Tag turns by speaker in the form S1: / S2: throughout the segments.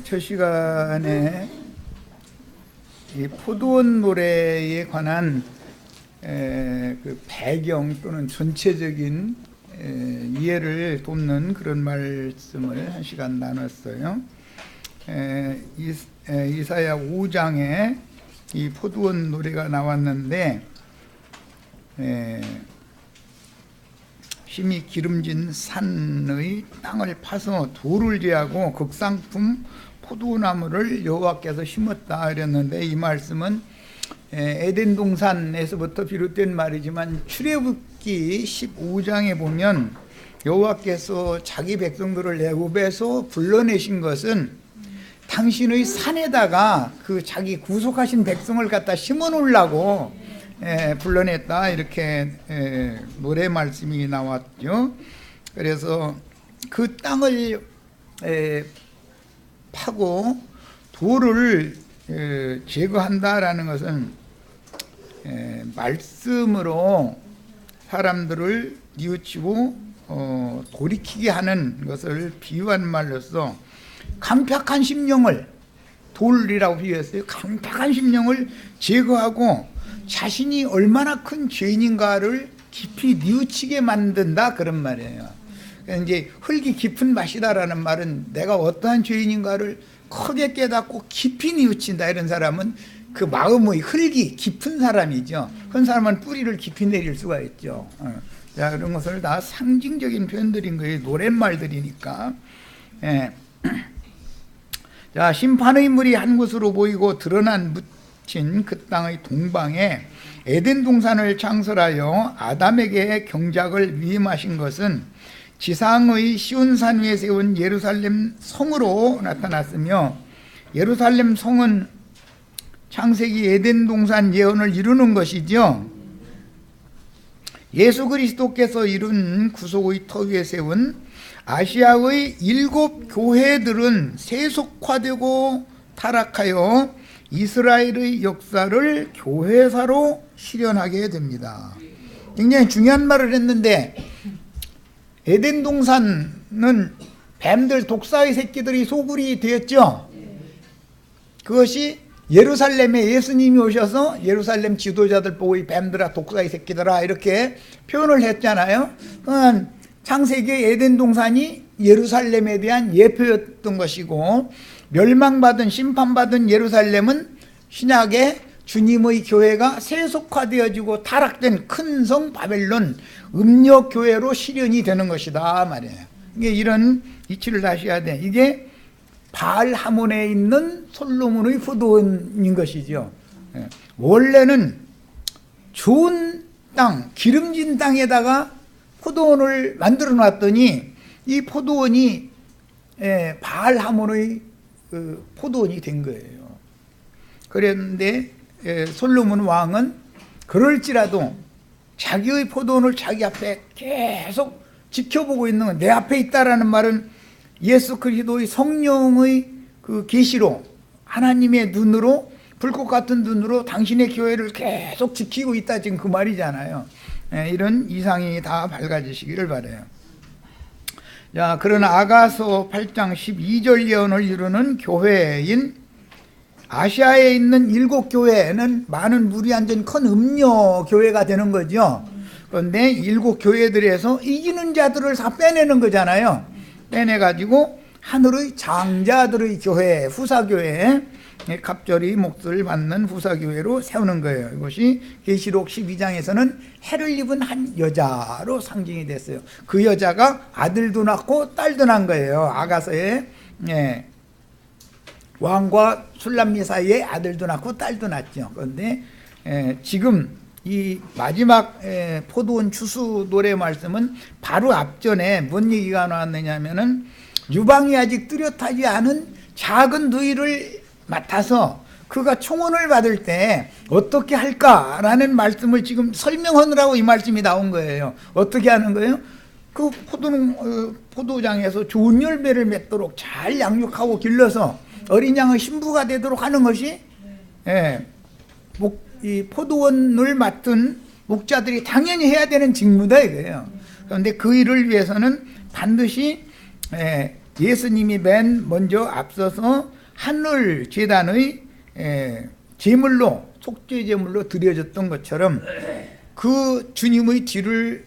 S1: 첫 시간에 이 포도원 노래에 관한 그 배경 또는 전체적인 이해를 돕는 그런 말씀을 한 시간 나눴어요. 이사야 5장에 이 포도원 노래가 나왔는데 힘이 기름진 산의 땅을 파서 돌을 제하고 극상품 포도나무를 여호와께서 심었다 이랬는데, 이 말씀은 에덴 동산에서부터 비롯된 말이지만 출애굽기 15장에 보면 여호와께서 자기 백성들을 애굽에서 불러내신 것은 당신의 산에다가 그 자기 구속하신 백성을 갖다 심어 놓으려고 불러냈다, 이렇게 노래 말씀이 나왔죠. 그래서 그 땅을 파고 돌을 제거한다라는 것은 말씀으로 사람들을 뉘우치고 돌이키게 하는 것을 비유한 말로서 강팍한 심령을, 돌이라고 비유했어요. 강팍한 심령을 제거하고 자신이 얼마나 큰 죄인인가를 깊이 뉘우치게 만든다, 그런 말이에요. 그러니까 이제 흙이 깊은 맛이다라는 말은 내가 어떠한 죄인인가를 크게 깨닫고 깊이 뉘우친다, 이런 사람은 그 마음의 흙이 깊은 사람이죠. 그런 사람은 뿌리를 깊이 내릴 수가 있죠. 자, 그런 것을 다 상징적인 표현들인 거예요. 노랫말들이니까. 자, 심판의 물이 한 곳으로 보이고 드러난 묻힌 그 땅의 동방에 에덴 동산을 창설하여 아담에게 경작을 위임하신 것은 지상의 시온산 위에 세운 예루살렘 성으로 나타났으며, 예루살렘 성은 창세기 에덴 동산 예언을 이루는 것이죠. 예수 그리스도께서 이룬 구속의 터 위에 세운 아시아의 7 교회들은 세속화되고 타락하여 이스라엘의 역사를 교회사로 실현하게 됩니다. 굉장히 중요한 말을 했는데, 에덴 동산은 뱀들, 독사의 새끼들이 소굴이 되었죠. 그것이 예루살렘에 예수님이 오셔서 예루살렘 지도자들 보고 이 뱀들아, 독사의 새끼들아, 이렇게 표현을 했잖아요. 창세기 에덴 동산이 예루살렘에 대한 예표였던 것이고, 멸망받은, 심판받은 예루살렘은 신약의 주님의 교회가 세속화되어지고 타락된 큰 성 바벨론 음력교회로 실현이 되는 것이다 말이에요. 이게 이런 이치를 다시 해야 돼. 이게 바알 하몬에 있는 솔로몬의 포도원인 것이죠. 원래는 좋은 땅, 기름진 땅에다가 포도원을 만들어 놨더니 이 포도원이 바알 하몬의 포도원이 된 거예요. 그랬는데 솔로몬 왕은 그럴지라도 자기의 포도원을 자기 앞에 계속 지켜보고 있는 건, 내 앞에 있다라는 말은 예수 그리스도의 성령의 그 계시로, 하나님의 눈으로, 불꽃 같은 눈으로 당신의 교회를 계속 지키고 있다, 지금 그 말이잖아요. 이런 이상이 다 밝아지시기를 바라요. 자, 그러나 아가서 8장 12절 예언을 이루는 교회인 아시아에 있는 7 교회는 많은 물이 앉은 큰 음료 교회가 되는 거죠. 그런데 7 교회들에서 이기는 자들을 다 빼내는 거잖아요. 빼내가지고 하늘의 장자들의 교회, 후사교회, 갑절이 몫을 받는 후사교회로 세우는 거예요. 이것이 계시록 12장에서는 해를 입은 한 여자로 상징이 됐어요. 그 여자가 아들도 낳고 딸도 낳은 거예요. 아가서에 왕과 술람미 사이에 아들도 낳고 딸도 낳죠. 그런데 지금 이 마지막 포도원 추수 노래 말씀은 바로 앞전에 뭔 얘기가 나왔느냐면은 유방이 아직 뚜렷하지 않은 작은 누이를 맡아서 그가 총원을 받을 때 어떻게 할까라는 말씀을 지금 설명하느라고 이 말씀이 나온 거예요. 어떻게 하는 거예요? 그 포도장에서 좋은 열매를 맺도록 잘 양육하고 길러서 어린 양의 신부가 되도록 하는 것이 이 포도원을 맡은 목자들이 당연히 해야 되는 직무다 이거예요. 그런데 그 일을 위해서는 반드시 예수님이 맨 먼저 앞서서 하늘 제단의 제물로, 속죄 제물로 드려졌던 것처럼 그 주님의 뒤를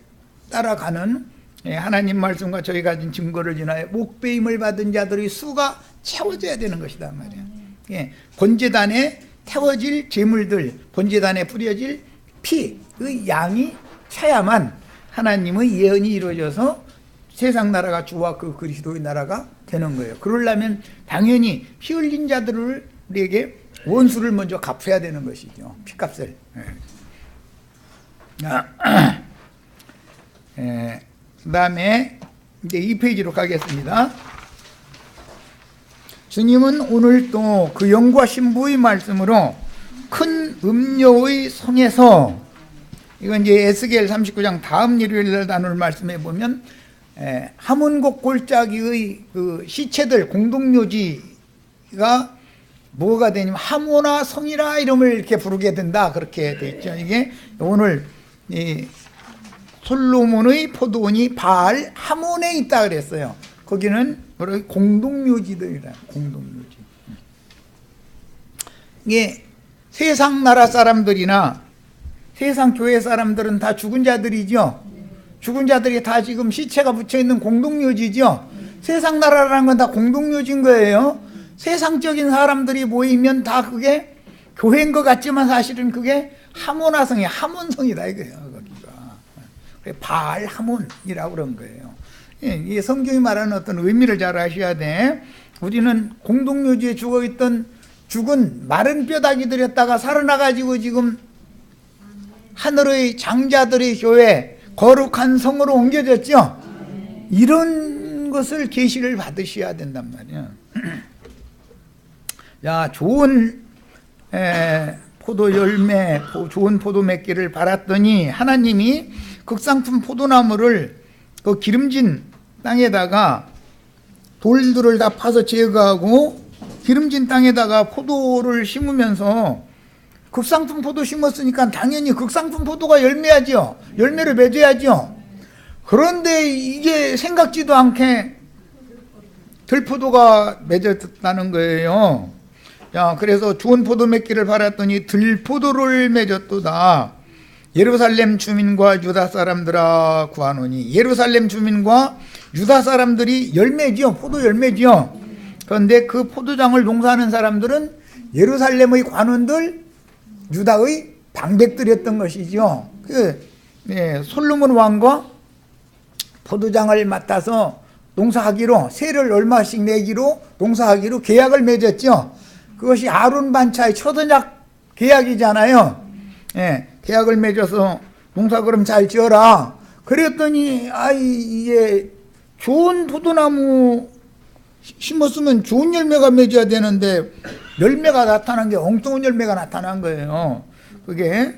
S1: 따라가는 하나님 말씀과 저희 가진 증거를 인하여 목배임을 받은 자들의 수가 채워져야 되는 것이다 말이야. 번제단에 태워질 제물들, 번제단에 뿌려질 피의 양이 차야만 하나님의 예언이 이루어져서 세상 나라가 주와 그 그리스도의 나라가 되는 거예요. 그러려면 당연히 피 흘린 자들에게 원수를 먼저 갚아야 되는 것이죠. 피값을. 그 다음에 이제 2페이지로 가겠습니다. 주님은 오늘 또 그 영과 신부의 말씀으로 큰 음료의 성에서, 이건 이제 에스겔 39장 다음 일요일날 나눌 말씀에 보면 하몬국 골짜기의 그 시체들 공동묘지가 뭐가 되냐면 하모나 성이라 이름을 이렇게 부르게 된다, 그렇게 돼 있죠. 이게 오늘 이 솔로몬의 포도원이 바알 하몬에 있다 그랬어요. 거기는 뭐라 공동묘지들이라, 공동묘지. 이게 세상 나라 사람들이나 세상 교회 사람들은 다 죽은 자들이죠. 죽은 자들이 다 지금 시체가 붙여있는 공동묘지죠. 세상 나라라는 건 다 공동묘지인 거예요. 세상적인 사람들이 모이면 다 그게 교회인 것 같지만 사실은 그게 하모나성이 하몬성이다 이거예요. 거기가 바알 하몬이라고 그런 거예요. 이 성경이 말하는 어떤 의미를 잘 아셔야 돼. 우리는 공동묘지에 죽어있던 죽은 마른 뼈다귀들였다가 살아나가지고 지금 하늘의 장자들의 교회 거룩한 성으로 옮겨졌죠. 이런 것을 계시를 받으셔야 된단 말이야. 야, 좋은 포도 열매, 좋은 포도 맺기를 바랐더니 하나님이 극상품 포도나무를 그 기름진 땅에다가 돌들을 다 파서 제거하고 기름진 땅에다가 포도를 심으면서 극상품 포도 심었으니까 당연히 극상품 포도가 열매하죠. 열매를 맺어야죠. 그런데 이게 생각지도 않게 들포도가 맺었다는 거예요. 야, 그래서 좋은 포도 맺기를 바랐더니 들포도를 맺었도다. 예루살렘 주민과 유다 사람들아 구하노니. 예루살렘 주민과 유다 사람들이 열매지요. 포도 열매지요. 그런데 그 포도장을 농사하는 사람들은 예루살렘의 관원들, 유다의 방백들이었던 것이죠. 솔로몬 왕과 포도장을 맡아서 농사하기로, 세를 얼마씩 내기로 농사하기로 계약을 맺었죠. 그것이 아론 반차의 초선약 계약이잖아요. 계약을 맺어서 농사 그럼 잘 지어라. 그랬더니 이게 좋은 포도나무 심었으면 좋은 열매가 맺어야 되는데 열매가 나타난 게 엉뚱한 열매가 나타난 거예요. 그게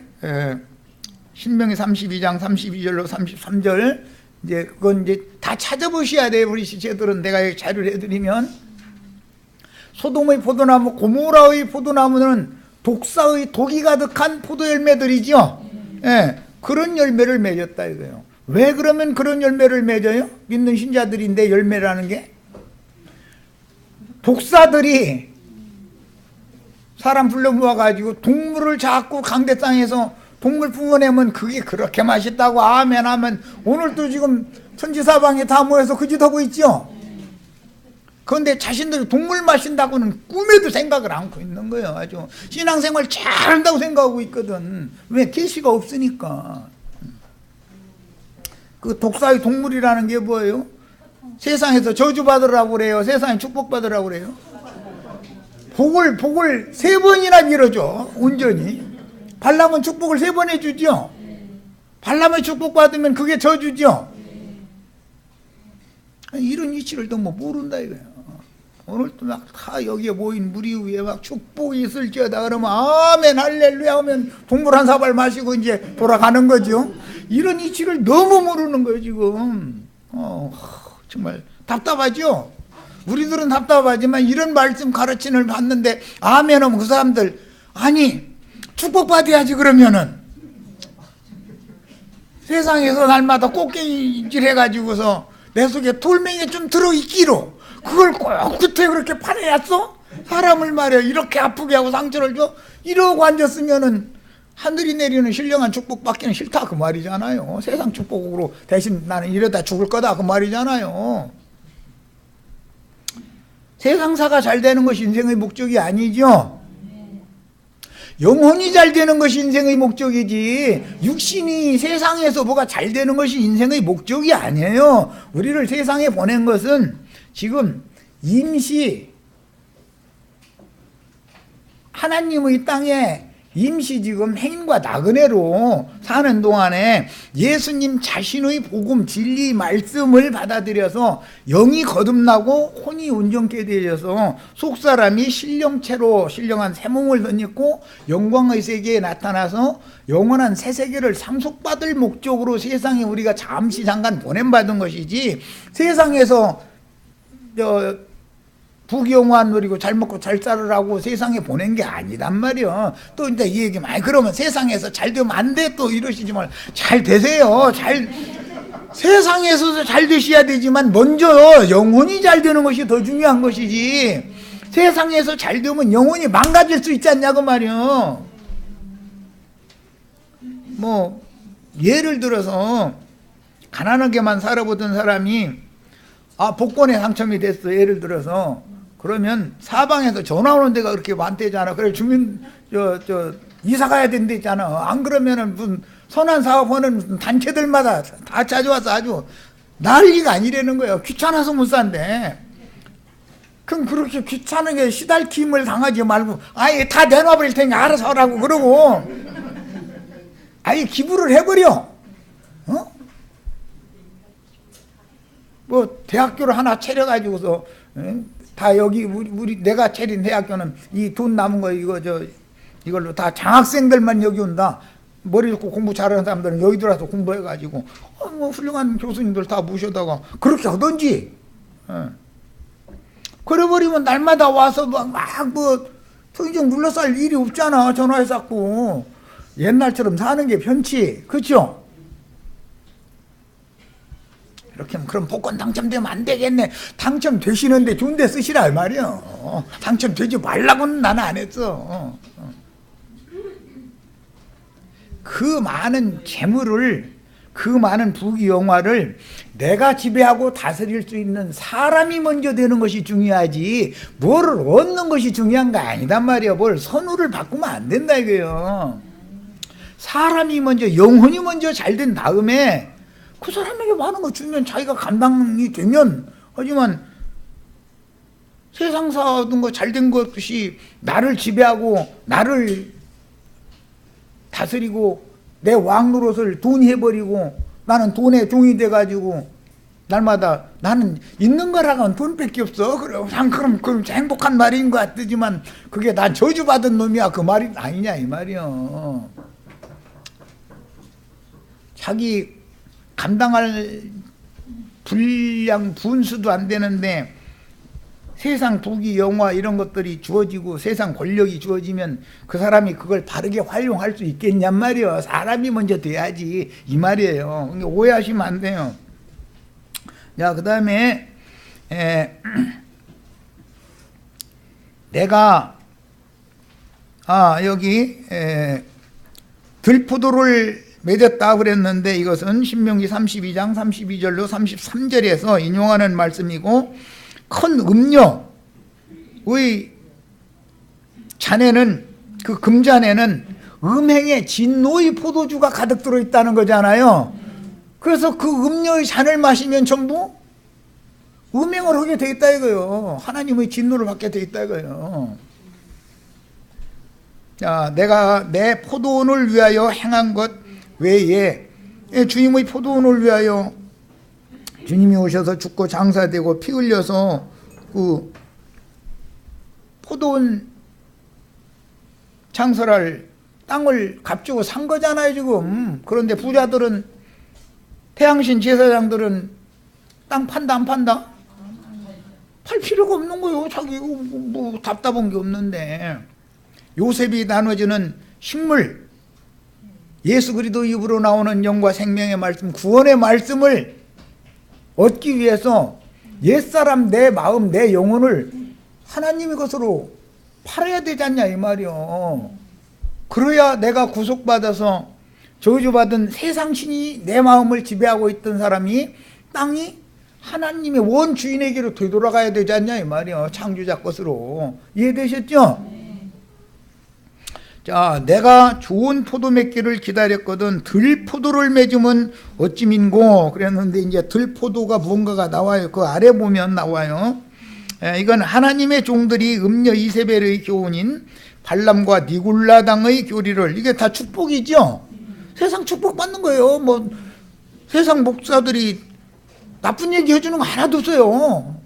S1: 신명기 32장 32절로 33절, 이제 그건 이제 다 찾아보셔야 돼요. 우리 시체들은 내가 여기 자료를 해드리면, 소돔의 포도나무, 고모라의 포도나무는 독사의 독이 가득한 포도 열매들이죠. 그런 열매를 맺었다 이거예요. 왜 그러면 그런 열매를 맺어요? 믿는 신자들인데 열매라는 게 독사들이 사람 불러 모아가지고 동물을 자꾸 강대땅에서 동물 뿜어내면 그게 그렇게 맛있다고 아멘 하면 오늘도 지금 천지사방에 다 모여서 그 짓 하고 있죠. 그런데 자신들이 동물 마신다고는 꿈에도 생각을 않고 있는 거예요. 아주 신앙생활 잘한다고 생각하고 있거든. 왜? 계시가 없으니까. 그 독사의 동물이라는 게 뭐예요? 세상에서 저주받으라고 그래요? 세상에 축복받으라고 그래요? 복을 3번이나 빌어줘. 온전히. 발람은 축복을 3번 해주죠. 발람의 축복받으면 그게 저주죠. 이런 이치를 또 뭐 모른다 이거예요. 오늘 또 막 다 여기에 모인 무리 위에 막 축복이 있을지어다 그러면 아멘 할렐루야 하면 동물 한 사발 마시고 이제 돌아가는 거죠. 이런 이치를 너무 모르는 거예요 지금. 정말 답답하죠. 우리들은 답답하지만 이런 말씀 가르침을 받는데 아멘 하면 그 사람들, 아니 축복받아야지. 그러면은 세상에서 날마다 꽃게질 해가지고서 내 속에 돌멩이가 좀 들어있기로, 그걸 꼭 끝에 그렇게 파내놨어? 사람을 말이야 이렇게 아프게 하고 상처를 줘? 이러고 앉았으면은 하늘이 내리는 신령한 축복받기는 싫다 그 말이잖아요. 세상 축복으로 대신 나는 이러다 죽을 거다 그 말이잖아요. 세상사가 잘 되는 것이 인생의 목적이 아니죠. 영혼이 잘 되는 것이 인생의 목적이지 육신이 세상에서 뭐가 잘 되는 것이 인생의 목적이 아니에요. 우리를 세상에 보낸 것은 지금 임시 하나님의 땅에 임시 지금 행인과 나그네로 사는 동안에 예수님 자신의 복음 진리 말씀을 받아들여서 영이 거듭나고 혼이 온전케 되어서 속사람이 신령체로 신령한 새 몸을 덧입고 영광의 세계에 나타나서 영원한 새 세계를 상속받을 목적으로 세상에 우리가 잠시 잠깐 보냄받은 것이지 세상에서 부귀영화한 누리고 잘 먹고 잘 살으라고 세상에 보낸 게 아니단 말이야. 또 이제 이 얘기 많이 그러면 세상에서 잘 되면 안 돼 또 이러시지 말. 잘 되세요. 세상에서도 잘 되셔야 되지만 먼저 영혼이 잘 되는 것이 더 중요한 것이지. 세상에서 잘 되면 영혼이 망가질 수 있지 않냐고 말이야. 뭐 예를 들어서 가난하게만 살아보던 사람이 복권에 당첨이 됐어. 예를 들어서 그러면 사방에서 전화 오는 데가 그렇게 많대잖아. 그래 주민 이사 가야 된대잖아. 안 그러면은 무슨 선한 사업하는 무슨 단체들마다 다 찾아와서 아주 난리가 아니라는 거예요. 귀찮아서 못 산대. 그럼 그렇게 귀찮게 시달킴을 당하지 말고 아예 다 내놔버릴 테니 알아서 하라고 그러고 아예 기부를 해버려. 뭐 대학교를 하나 차려가지고서 다 여기 우리 내가 차린 대학교는 이 돈 남은 거 이걸로 다 장학생들만 여기 온다. 머리 좋고 공부 잘하는 사람들은 여기 들어와서 공부해가지고 뭐 훌륭한 교수님들 다 모셔다가 그렇게 하던지. 그래버리면 날마다 와서 막 성경 눌러쌀 일이 없잖아. 전화해갖고 옛날처럼 사는 게 편치, 그렇죠? 이렇게 하면 그럼 복권 당첨되면 안 되겠네. 당첨되시는데 좋은 데 쓰시라 이 말이야. 당첨되지 말라고는 나는 안 했어. 그 많은 재물을, 그 많은 부귀영화를 내가 지배하고 다스릴 수 있는 사람이 먼저 되는 것이 중요하지 뭐를 얻는 것이 중요한 거 아니단 말이야. 뭘 선우를 바꾸면 안 된다 이거요. 사람이 먼저, 영혼이 먼저 잘 된 다음에 그 사람에게 많은 거 주면 자기가 감당이 되면 하지만 세상사 얻은 거 잘 된 것이 나를 지배하고 나를 다스리고 내 왕노릇을 돈이 해버리고 나는 돈의 종이 돼가지고 날마다 나는 있는 거라고는 돈밖에 없어. 그럼 행복한 말인 것 같지만 그게 난 저주받은 놈이야 그 말이 아니냐 이 말이야. 자기 감당할 분량 분수도 안 되는데 세상 부귀 영화 이런 것들이 주어지고 세상 권력이 주어지면 그 사람이 그걸 바르게 활용할 수 있겠냔 말이에요. 사람이 먼저 돼야지 이 말이에요. 오해하시면 안 돼요. 자, 그 다음에 내가 여기 들포도를 맺었다 그랬는데 이것은 신명기 32장 32절로 33절에서 인용하는 말씀이고 큰 음료의 잔에는 그 금잔에는 음행의 진노의 포도주가 가득 들어있다는 거잖아요. 그래서 그 음료의 잔을 마시면 전부 음행을 하게 돼 있다 이거예요. 하나님의 진노를 받게 돼 있다 이거예요. 자, 내가 내 포도원을 위하여 행한 것 외에 주님의 포도원을 위하여 주님이 오셔서 죽고 장사되고 피 흘려서 그 포도원 창설할 땅을 값주고 산 거잖아요 지금. 그런데 부자들은 태양신 제사장들은 땅 판다 안 판다? 팔 필요가 없는 거예요. 자기 뭐 답답한 게 없는데. 요셉이 나눠주는 식물, 예수 그리스도 입으로 나오는 영과 생명의 말씀, 구원의 말씀을 얻기 위해서 옛사람, 내 마음, 내 영혼을 하나님의 것으로 팔아야 되지 않냐 이 말이요. 그래야 내가 구속받아서 저주받은 세상신이 내 마음을 지배하고 있던 사람이 땅이 하나님의 원주인에게로 되돌아가야 되지 않냐 이 말이요. 창조자 것으로. 이해되셨죠? 자, 내가 좋은 포도 맺기를 기다렸거든 들포도를 맺으면 어찌 민고 그랬는데 이제 들포도가 무언가가 나와요. 그 아래 보면 나와요. 이건 하나님의 종들이 음녀 이세벨의 교훈인 발람과 니굴라당의 교리를, 이게 다 축복이죠. 세상 축복받는 거예요. 뭐 세상 목사들이 나쁜 얘기 해주는 거 하나도 없어요.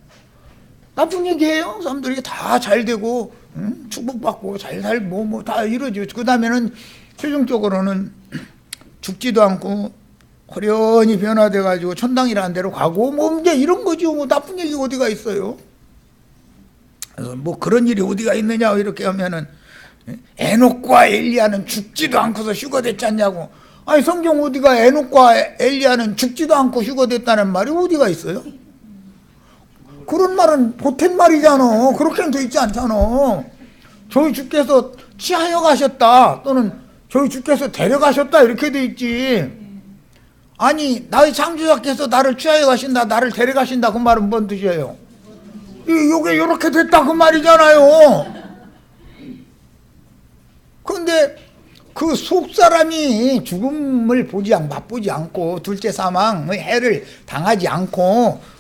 S1: 나쁜 얘기해요. 사람들이 다 잘되고 축복받고 잘 살고 뭐 다 이러죠. 그 다음에는 최종적으로는 죽지도 않고 호련히 변화돼 가지고 천당이라는 데로 가고 뭐 이제 이런 거죠. 뭐 나쁜 얘기 어디가 있어요. 그래서 뭐 그런 일이 어디가 있느냐 이렇게 하면은 에녹과 엘리야는 죽지도 않고서 휴거됐지 않냐고. 아니 성경 어디가 에녹과 엘리야는 죽지도 않고 휴거됐다는 말이 어디가 있어요? 그런 말은 보탠 말이잖아. 그렇게는 돼 있지 않잖아. 저희 주께서 취하여 가셨다 또는 저희 주께서 데려가셨다 이렇게 돼 있지. 아니 나의 창조자께서 나를 취하여 가신다, 나를 데려가신다, 그 말은 뭔 뜻이에요? 이게 이렇게 됐다 그 말이잖아요. 그런데 그 속사람이 죽음을 맛보지 않고 둘째 사망의 해를 당하지 않고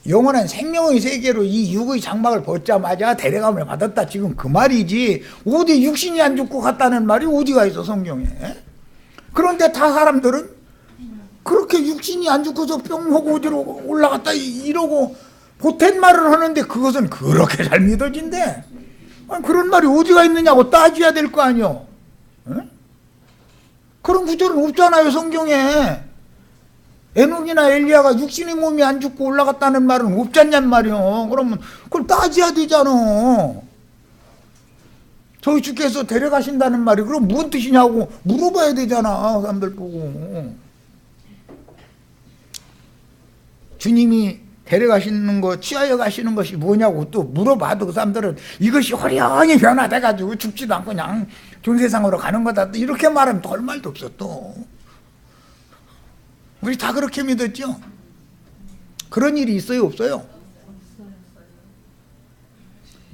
S1: 영원한 생명의 세계로 이 육의 장막을 벗자마자 데려감을 받았다, 지금 그 말이지. 어디 육신이 안 죽고 갔다는 말이 어디가 있어 성경에. 그런데 다 사람들은 그렇게 육신이 안 죽고서 뿅 하고 어디로 올라갔다 이러고 보탠 말을 하는데 그것은 그렇게 잘 믿어진대. 아니, 그런 말이 어디가 있느냐고 따져야 될 거 아니요. 그런 구절은 없잖아요 성경에. 에녹이나 엘리야가 육신의 몸이 안 죽고 올라갔다는 말은 없잖냔 말이요. 그러면 그걸 따져야 되잖아. 저희 주께서 데려가신다는 말이 그럼 무슨 뜻이냐고 물어봐야 되잖아. 사람들 보고. 주님이 데려가시는 거, 취하여 가시는 것이 뭐냐고 또 물어봐도 그 사람들은 이것이 호련히 변화돼가지고 죽지도 않고 그냥 존세상으로 가는 거다 이렇게 말하면 더 할 말도 없어. 또 우리 다 그렇게 믿었죠? 그런 일이 있어요 없어요?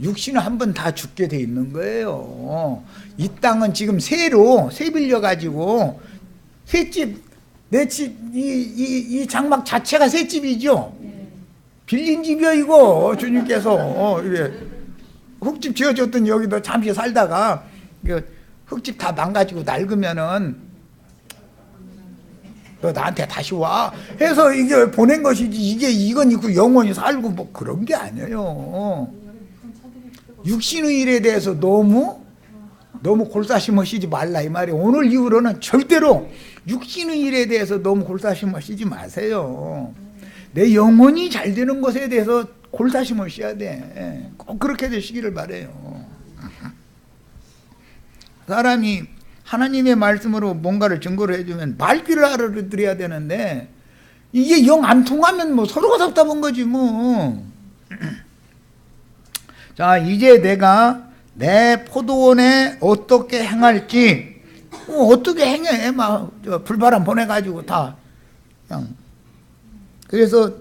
S1: 육신은 한 번 다 죽게 돼 있는 거예요. 이 땅은 지금 새 빌려가지고 새집, 내 집, 이 장막 자체가 새 집이죠? 빌린 집이야 이거. 주님께서 이게 흙집 지어줬더니 여기도 잠시 살다가 흙집 다 망가지고 낡으면은 너 나한테 다시 와 해서 이게 보낸 것이지, 이건 있고 영원히 살고 뭐 그런 게 아니에요. 육신의 일에 대해서 너무 골사심을 쓰지 말라 이 말이에요. 오늘 이후로는 절대로 육신의 일에 대해서 너무 골사심을 쓰지 마세요. 내 영혼이 잘 되는 것에 대해서 골사심을 써야 돼. 꼭 그렇게 되시기를 바라요. 사람이 하나님의 말씀으로 뭔가를 증거를 해주면 말귀를 알아들어야 되는데 이게 영 안 통하면 뭐 서로가 답답한 거지 뭐. 자, 이제 내가 내 포도원에 어떻게 행할지, 어떻게 행해 막 불바람 보내가지고 다 그냥. 그래서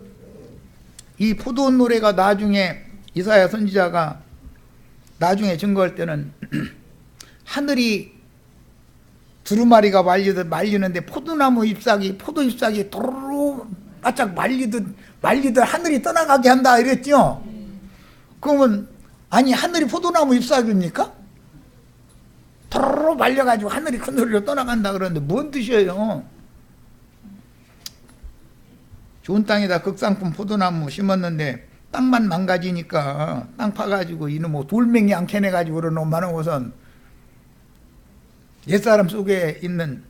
S1: 이 포도원 노래가 나중에 이사야 선지자가 나중에 증거할 때는 하늘이 두루마리가 말리는데 포도 잎사귀 도로로 바짝 말리듯 하늘이 떠나가게 한다 이랬죠. 그러면 아니 하늘이 포도나무 잎사귀입니까? 도로로 말려가지고 하늘이 큰 소리로 떠나간다 그러는데 뭔 뜻이에요? 좋은 땅에다 극상품 포도나무 심었는데 땅만 망가지니까 땅 파가지고 이놈 뭐 돌멩이 안 캐내가지고 그러는 것은 옛사람 속에 있는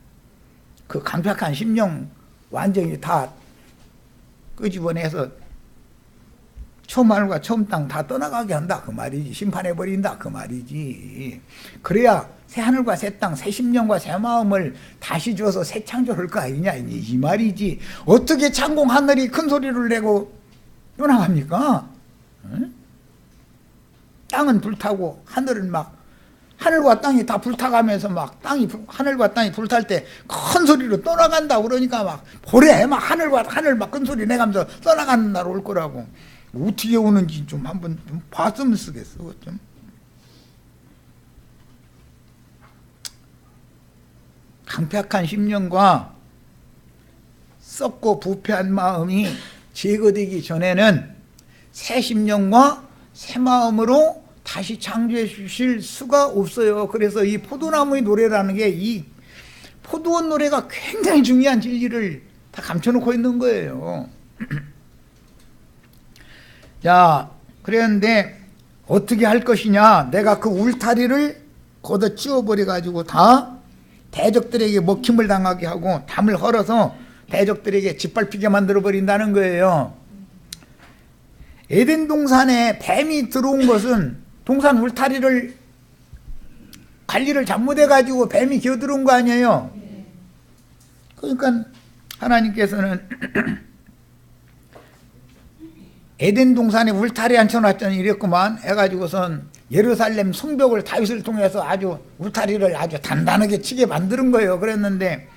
S1: 그 강팍한 심령 완전히 다 끄집어내서 처음 하늘과 처음 땅 다 떠나가게 한다 그 말이지. 심판해버린다 그 말이지. 그래야 새 하늘과 새 땅, 새 심령과 새 마음을 다시 줘서 새 창조할 거 아니냐 이 말이지. 어떻게 창공 하늘이 큰 소리를 내고 떠나갑니까? 응? 땅은 불타고 하늘은 막 하늘과 땅이 다 불타가면서 막 하늘과 땅이 불탈 때 큰 소리로 떠나간다 그러니까 막 보래 막 하늘 막 큰 소리 내가면서 떠나가는 날 올 거라고. 어떻게 오는지 좀 한번 좀 봤으면 쓰겠어. 좀. 강팍한 심령과 썩고 부패한 마음이 제거되기 전에는 새 심령과 새 마음으로 다시 창조해 주실 수가 없어요. 그래서 이 포도나무의 노래라는 게 이 포도원 노래가 굉장히 중요한 진리를 다 감춰놓고 있는 거예요. 자, 그랬는데 어떻게 할 것이냐? 내가 그 울타리를 걷어 치워버려가지고 다 대적들에게 먹힘을 당하게 하고 담을 헐어서 대적들에게 짓밟히게 만들어버린다는 거예요. 에덴 동산에 뱀이 들어온 것은 동산 울타리를 관리를 잘못해가지고 뱀이 기어들어온 거 아니에요. 그러니까 하나님께서는 에덴 동산에 울타리 앉혀놨더니 이랬구만 해가지고선 예루살렘 성벽을 다윗을 통해서 아주 울타리를 아주 단단하게 치게 만드는 거예요. 그랬는데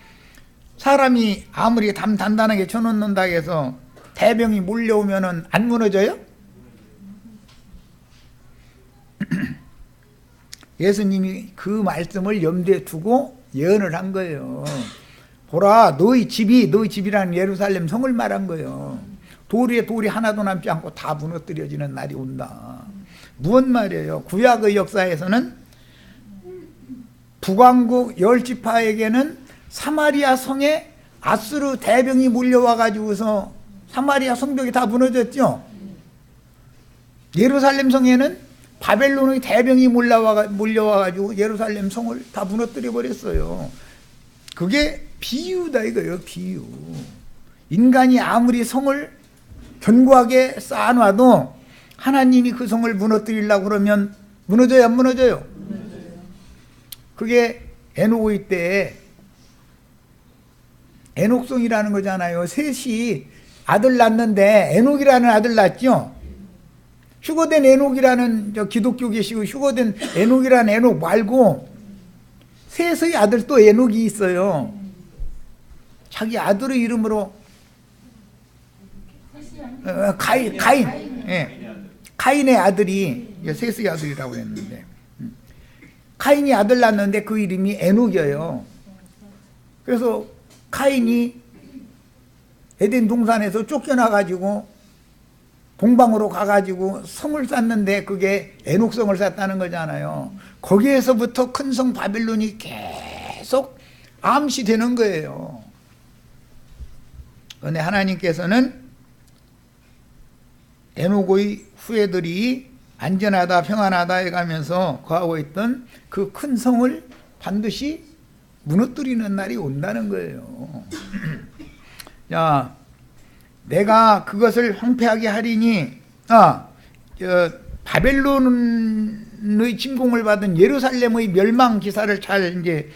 S1: 사람이 아무리 단단하게 쳐놓는다 해서 대병이 몰려오면은 안 무너져요? 예수님이 그 말씀을 염두에 두고 예언을 한 거예요. 보라, 너희 집이라는 예루살렘 성을 말한 거예요. 돌이 하나도 남지 않고 다 무너뜨려지는 날이 온다. 무슨 말이에요? 구약의 역사에서는 북왕국 열지파에게는 사마리아 성에 아수르 대병이 몰려와 가지고서 사마리아 성벽이 다 무너졌죠. 예루살렘 성에는 바벨론의 대병이 몰려와 가지고 예루살렘 성을 다 무너뜨려 버렸어요. 그게 비유다 이거예요. 비유. 인간이 아무리 성을 견고하게 쌓아놔도 하나님이 그 성을 무너뜨리려고 그러면 무너져요, 안 무너져요? 그게 에녹의 때에 에녹성이라는 거잖아요. 셋이 아들 낳는데 에녹이라는 아들 낳았죠. 휴거된 에녹이라는 기독교 계시고 휴거된 에녹이라는 에녹 말고 셋의 아들 또 에녹이 있어요. 자기 아들의 이름으로 가인. 예. 가인의 아들이 셋의 아들이라고 했는데 가인이 아들 낳았는데 그 이름이 에녹이에요. 그래서 가인이 에덴 동산에서 쫓겨나가지고 동방으로 가가지고 성을 쌓는데 그게 에녹성을 쌓았다는 거잖아요. 거기에서부터 큰 성 바빌론이 계속 암시되는 거예요. 그런데 하나님께서는 에녹의 후예들이 안전하다 평안하다 해가면서 거하고 있던 그 큰 성을 반드시 무너뜨리는 날이 온다는 거예요. 자, 내가 그것을 황폐하게 하리니 바벨론의 침공을 받은 예루살렘의 멸망 기사를 잘 이제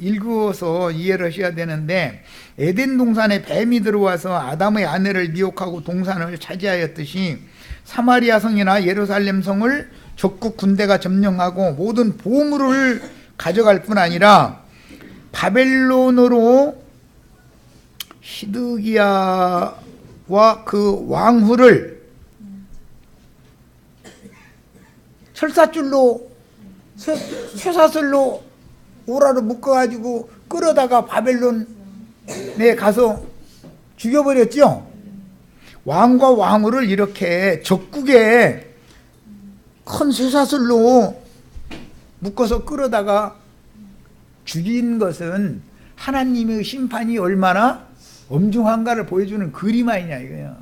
S1: 읽어서 이해를 하셔야 되는데 에덴 동산에 뱀이 들어와서 아담의 아내를 미혹하고 동산을 차지하였듯이 사마리아 성이나 예루살렘 성을 적국 군대가 점령하고 모든 보물을 가져갈 뿐 아니라 바벨론으로 시드기야와 그 왕후를 철사줄로 쇠사슬로 오라로 묶어가지고 끌어다가 바벨론에 가서 죽여버렸죠. 왕과 왕후를 이렇게 적국에 큰 쇠사슬로 묶어서 끌어다가 죽인 것은 하나님의 심판이 얼마나 엄중한가를 보여주는 그림 아니냐 이거야.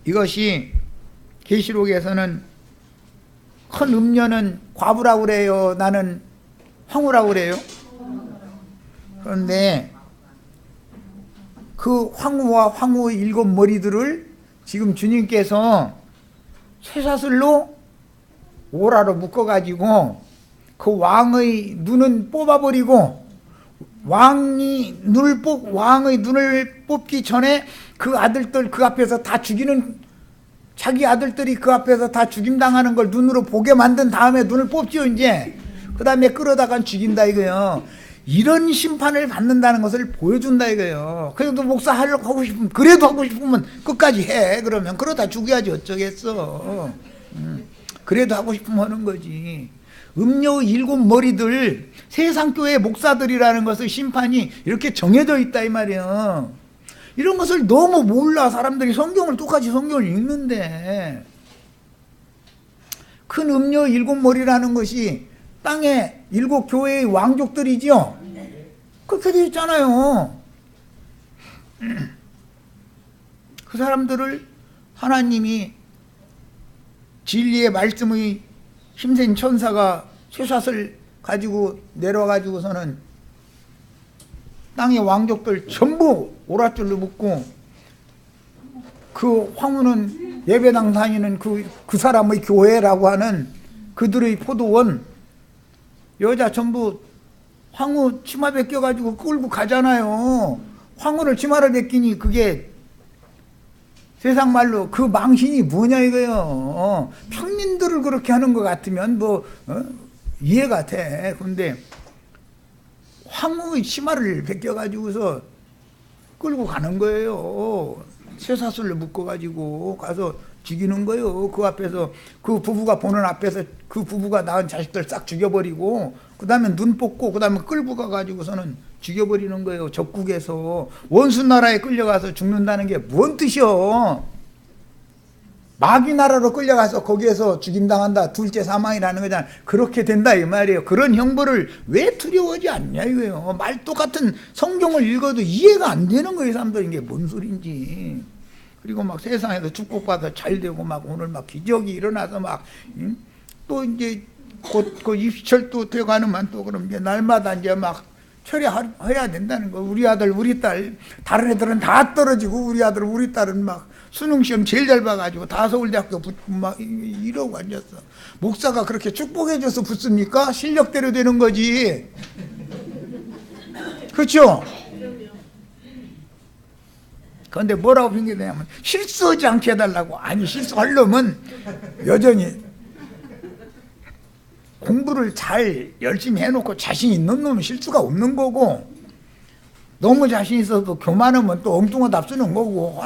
S1: 이것이 계시록에서는 큰 음녀는 과부라고 그래요, 나는 황후라고 그래요. 그런데 그 황후와 황후의 7머리들을 지금 주님께서 쇠사슬로 오라로 묶어가지고 그 왕의 눈은 뽑아버리고 왕의 눈을 뽑기 전에 그 아들들 그 앞에서 다 죽이는, 자기 아들들이 그 앞에서 다 죽임당하는 걸 눈으로 보게 만든 다음에 눈을 뽑죠. 이제 그 다음에 끌어다가 죽인다 이거요. 이런 심판을 받는다는 것을 보여준다 이거예요. 그래도 목사 하고 싶으면, 그래도 하고 싶으면 끝까지 해. 그러면 그러다 죽여야지 어쩌겠어. 그래도 하고 싶으면 하는 거지. 음료 7머리들, 세상교회 목사들이라는 것을 심판이 이렇게 정해져 있다 이 말이에요. 이런 것을 너무 몰라. 사람들이 성경을 똑같이 성경을 읽는데, 큰 음료 7머리라는 것이 땅에 7교회의 왕족들이죠. 그렇게 되어 있잖아요. 그 사람들을 하나님이 진리의 말씀의 힘센 천사가 쇠샷을 가지고 내려와가지고서는 땅의 왕족들 전부 오랏줄로 묶고, 그 황후는 예배당 다니는 그 사람의 교회라고 하는 그들의 포도원, 여자 전부 황후 치마 벗겨가지고 끌고 가잖아요. 황후를 치마를 벗기니 그게 세상 말로 그 망신이 뭐냐 이거요. 평민들을 그렇게 하는 것 같으면 이해가 돼. 그런데 황후의 치마를 벗겨가지고서 끌고 가는 거예요. 쇠사슬로 묶어가지고 가서 죽이는 거예요. 그 앞에서, 그 부부가 보는 앞에서 그 부부가 낳은 자식들 싹 죽여버리고, 그 다음에 눈 뽑고, 그 다음에 끌고 가가지고서는 죽여버리는 거예요. 적국에서. 원수 나라에 끌려가서 죽는다는 게 뭔 뜻이요? 마귀 나라로 끌려가서 거기에서 죽임당한다, 둘째 사망이라는 거잖아. 그렇게 된다 이 말이에요. 그런 형벌을 왜 두려워하지 않냐 이거예요. 말 똑같은 성경을 읽어도 이해가 안 되는 거예요. 사람들이 이게 뭔 소린지. 그리고 막 세상에서 축복받아 잘 되고, 막 오늘 막 기적이 일어나서 막, 또 이제 곧 그 입시철도 돼가는만 또 그럼 이제 날마다 이제 막 처리해야 된다는 거. 우리 아들, 우리 딸, 다른 애들은 다 떨어지고 우리 아들, 우리 딸은 막 수능시험 제일 잘 봐가지고 다 서울대학교 붙고 막 이러고 앉았어. 목사가 그렇게 축복해줘서 붙습니까? 실력대로 되는 거지. 그렇죠? 그런데 뭐라고 핑계대냐면 실수하지 않게 해달라고. 아니, 실수하려면 여전히 공부를 잘 열심히 해놓고 자신 있는 놈은 실수가 없는 거고, 너무 자신 있어도 교만하면 또 엉뚱하다 쓰는 거고,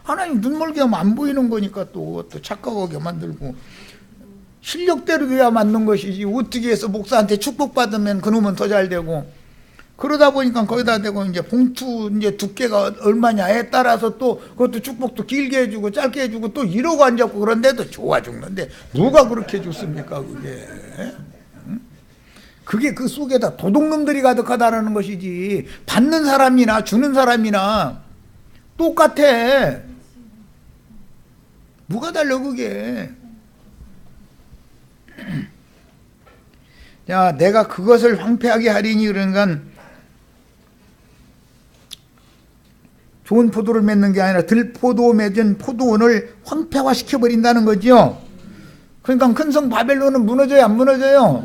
S1: 하나님 눈멀게 하면 안 보이는 거니까 또 착각하게 만들고, 실력대로 돼야 맞는 것이지 어떻게 해서 목사한테 축복받으면 그놈은 더 잘 되고, 그러다 보니까 거기다 대고 이제 봉투 이제 두께가 얼마냐에 따라서 또 그것도 축복도 길게 해주고 짧게 해주고 또 이러고 앉았고, 그런데도 좋아 죽는데 누가 그렇게 해줬습니까 그게? 그게 그 속에다 도둑놈들이 가득하다라는 것이지, 받는 사람이나 주는 사람이나 똑같아. 뭐가 달라 그게? 자, 내가 그것을 황폐하게 하리니, 그러니까 좋은 포도를 맺는 게 아니라 들포도 맺은 포도원을 황폐화시켜버린다는 거죠. 그러니까 큰 성 바벨론은 무너져요, 안 무너져요?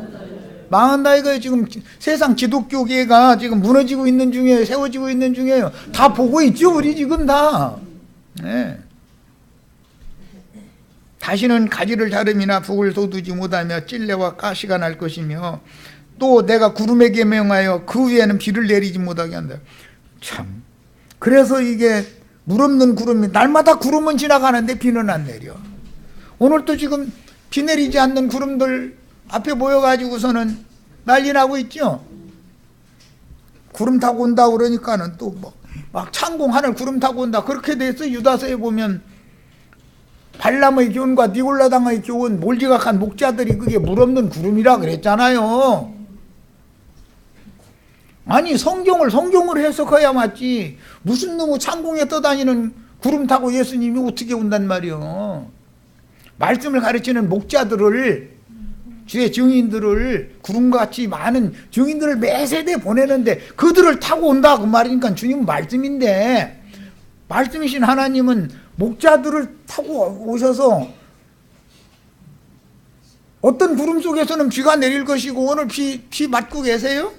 S1: 망한다 이거예요. 지금 세상 기독교계가 지금 무너지고 있는 중이에요. 세워지고 있는 중이에요. 다 보고 있죠, 우리 지금 다. 네. 다시는 가지를 자름이나 북을 돋우지 못하며 찔레와 가시가 날 것이며, 또 내가 구름에게 명하여 그 위에는 비를 내리지 못하게 한다. 참, 그래서 이게 물 없는 구름이, 날마다 구름은 지나가는데 비는 안 내려. 오늘도 지금 비 내리지 않는 구름들 앞에 모여가지고서는 난리 나고 있죠. 구름 타고 온다 그러니까는 또 막 창공 하늘 구름 타고 온다 그렇게 돼서 유다서에 보면 발람의 교훈과 니골라당의 교훈, 몰지각한 목자들이 그게 물 없는 구름이라 그랬잖아요. 아니, 성경을 해석해야 맞지. 무슨 놈의 창공에 떠다니는 구름 타고 예수님이 어떻게 온단 말이요. 말씀을 가르치는 목자들을, 주의 증인들을, 구름같이 많은 증인들을 매 세대 보내는데 그들을 타고 온다 그 말이니까 주님은 말씀인데, 말씀이신 하나님은 목자들을 타고 오셔서 어떤 구름 속에서는 비가 내릴 것이고, 오늘 비 맞고 계세요?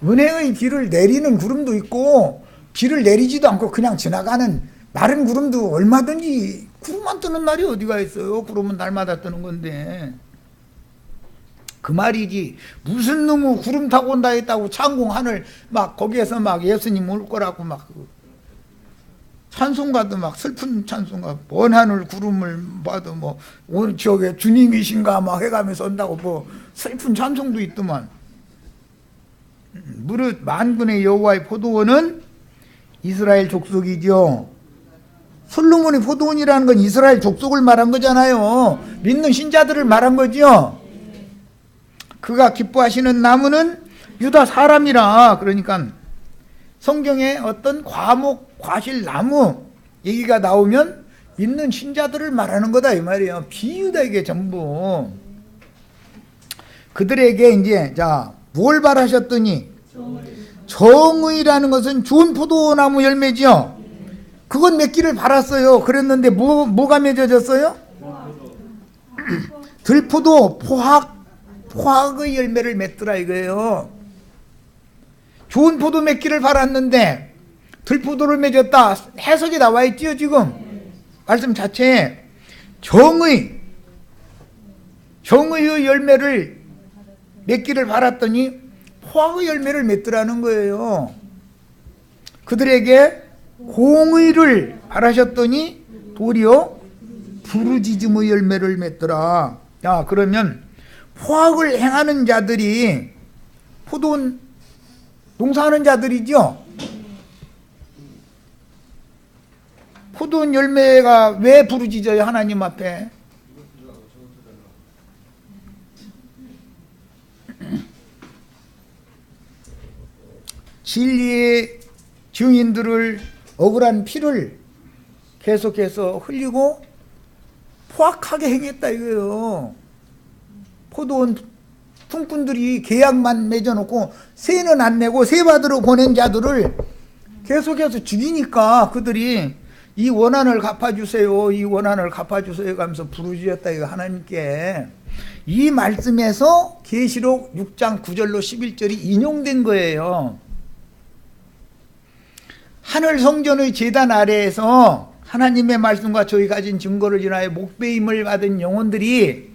S1: 은혜의 비를 내리는 구름도 있고 비를 내리지도 않고 그냥 지나가는 마른 구름도 얼마든지, 구름만 뜨는 날이 어디가 있어요. 구름은 날마다 뜨는 건데. 그 말이지 무슨 놈의 구름 타고 온다 했다고 창공 하늘 막 거기에서 막 예수님 올 거라고 막 찬송가도 막 슬픈 찬송가, 먼 하늘 구름을 봐도 뭐 오늘 저게 주님이신가 막 해가면서 온다고 뭐 슬픈 찬송도 있더만. 무릇 만군의 여호와의 포도원은 이스라엘 족속이죠. 솔로몬의 포도원이라는 건 이스라엘 족속을 말한 거잖아요. 믿는 신자들을 말한 거죠. 그가 기뻐하시는 나무는 유다 사람이라. 그러니까 성경에 어떤 과목, 과실, 나무 얘기가 나오면 믿는 신자들을 말하는 거다 이 말이에요. 비유다 이게 전부. 그들에게 이제 자 뭘 바라셨더니 정의라는 것은 좋은 포도나무 열매죠. 그건 맺기를 바랐어요. 그랬는데 뭐가 맺어졌어요? 들포도 포학의 열매를 맺더라 이거예요. 좋은 포도 맺기를 바랐는데 들포도를 맺었다. 해석이 나와 있지요 지금. 말씀 자체에 정의의 열매를 맺기를 바랐더니 포악의 열매를 맺더라는 거예요. 그들에게 공의를 바라셨더니 도리어 부르짖음의 열매를 맺더라. 야, 그러면 포악을 행하는 자들이 포도원 농사하는 자들이죠. 포도원 열매가 왜 부르짖어요 하나님 앞에? 진리의 증인들을 억울한 피를 계속해서 흘리고 포악하게 행했다 이거예요. 포도원 품꾼들이 계약만 맺어놓고 세는 안 내고 세 받으러 보낸 자들을 계속해서 죽이니까 그들이 이 원한을 갚아주세요, 이 원한을 갚아주세요 하면서 부르짖었다 이거 하나님께. 이 말씀에서 계시록 6장 9절로 11절이 인용된 거예요. 하늘 성전의 제단 아래에서 하나님의 말씀과 저희 가진 증거를 인하여 목배임을 받은 영혼들이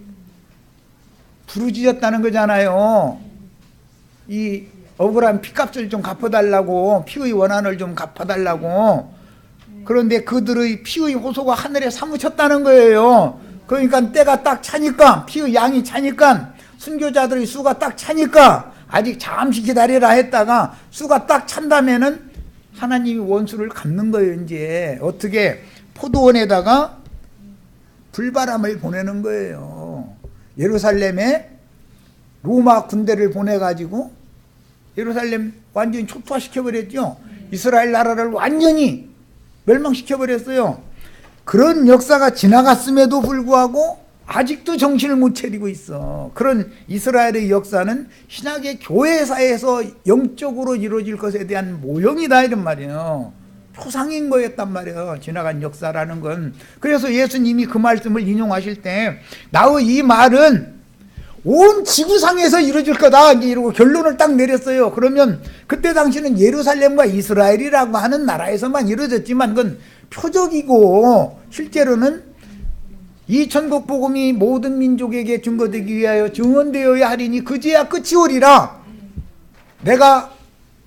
S1: 부르짖었다는 거잖아요. 이 억울한 피값을 좀 갚아달라고, 피의 원한을 좀 갚아달라고. 그런데 그들의 피의 호소가 하늘에 사무쳤다는 거예요. 그러니까 때가 딱 차니까, 피의 양이 차니까, 순교자들의 수가 딱 차니까 아직 잠시 기다리라 했다가 수가 딱 찬다면은 하나님이 원수를 갚는 거예요. 이제 어떻게 포도원에다가 불바람을 보내는 거예요. 예루살렘에 로마 군대를 보내가지고 예루살렘 완전히 초토화시켜버렸죠. 이스라엘 나라를 완전히 멸망시켜버렸어요. 그런 역사가 지나갔음에도 불구하고 아직도 정신을 못 차리고 있어. 그런 이스라엘의 역사는 신약의 교회사에서 영적으로 이루어질 것에 대한 모형이다 이런 말이에요. 초상인 거였단 말이에요. 지나간 역사라는 건. 그래서 예수님이 그 말씀을 인용하실 때 나의 이 말은 온 지구상에서 이루어질 거다 이러고 결론을 딱 내렸어요. 그러면 그때 당시는 예루살렘과 이스라엘이라고 하는 나라에서만 이루어졌지만 그건 표적이고 실제로는 이 천국 복음이 모든 민족에게 증거되기 위하여 증언되어야 하리니 그제야 끝이 오리라. 내가